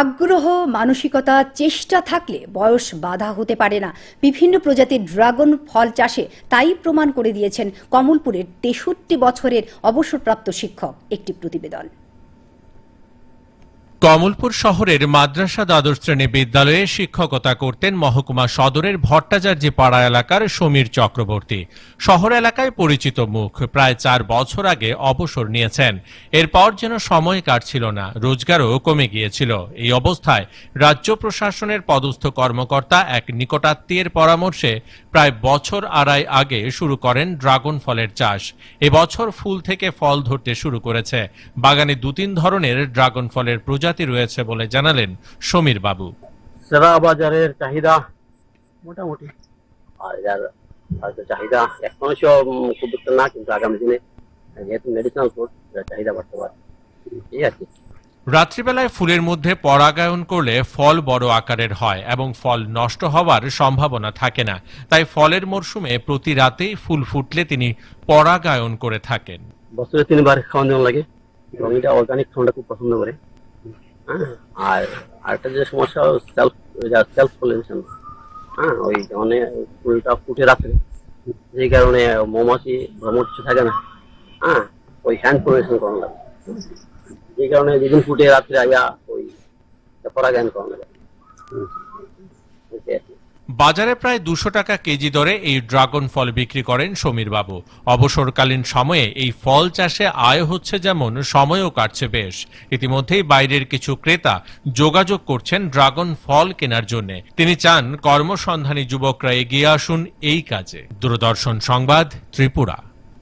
আগ্রহ, মানসিকতা, চেষ্টা থাকলে বয়স বাধা হতে পারে না। বিভিন্ন প্রজাতির ড্রাগন ফল চাষে তাই প্রমাণ করে দিয়েছেন কমলপুরের ৬৩ বছরের অবসরপ্রাপ্ত শিক্ষক। একটি প্রতিবেদন। কমলপুর শহরের মাদ্রাসা দ্বাদশ শ্রেণী বিদ্যালয়ে শিক্ষকতা করতেন মহকুমা সদরের ভট্টাচার্য পাড়া এলাকার সমীর চক্রবর্তী। শহর এলাকায় পরিচিত মুখ। প্রায় ৪ বছর আগে অবসর নিয়েছেন। এরপর যেন সময় কাটছিল না, রোজগারও কমে গিয়েছিল। এই অবস্থায় রাজ্য প্রশাসনের পদস্থ কর্মকর্তা এক নিকটাত্মীয়ের পরামর্শে প্রায় বছর আড়াই আগে শুরু করেন ড্রাগন ফলের চাষ। এবছর ফুল থেকে ফল ধরতে শুরু করেছে। বাগানে ২-৩ ধরনের ড্রাগন ফলের প্রজাতি রয়েছে বলে জানালেন সমীর বাবু। সারা বাজারের চাহিদা মোটামুটি, চাহিদা এখনো খুব একটা না, কিন্তু আগামী দিনে যেহেতু মেডিসিনাল ফুড চাহিদা বাড়তে পারে, ঠিক আছে। রাত্রিবেলায় ফুলের মধ্যে পরাগায়ন করলে ফল বড় আকারের হয় এবং ফল নষ্ট হওয়ার সম্ভাবনা থাকে না। তাই ফলের মরশুমে প্রতি রাতেই ফুল ফুটলে তিনি পরাগায়ন করে থাকেন। বছরে 3 বার খাওয়ানো লাগে এবং এটা অর্গানিক ফলটা খুব পছন্দ করে। আর আরেকটা যে সমস্যা, সেলফ পলিনেশন। ওই মানে ফুলটা ফুটে রাখে, যে কারণে মৌমাছি ভ্রমণ কিছু থাকে না। ওই হ্যান্ড পলিনেশন করানো লাগে, যে কারণে যেদিন ফুটে রাত্রে আইয়া ওই পরাগায়ন করানো লাগে। বাজারে প্রায় ২০০ টাকা কেজি দরে এই ড্রাগন ফল বিক্রি করেন সমীর বাবু। অবসরকালীন সময়ে এই ফল চাষে আয় হচ্ছে যেমন, সময়ও কাটছে বেশ। ইতিমধ্যেই বাইরের কিছু ক্রেতা যোগাযোগ করছেন ড্রাগন ফল কেনার জন্য। তিনি চান কর্মসন্ধানী যুবকরা এগিয়ে আসুন এই কাজে। দূরদর্শন সংবাদ, ত্রিপুরা।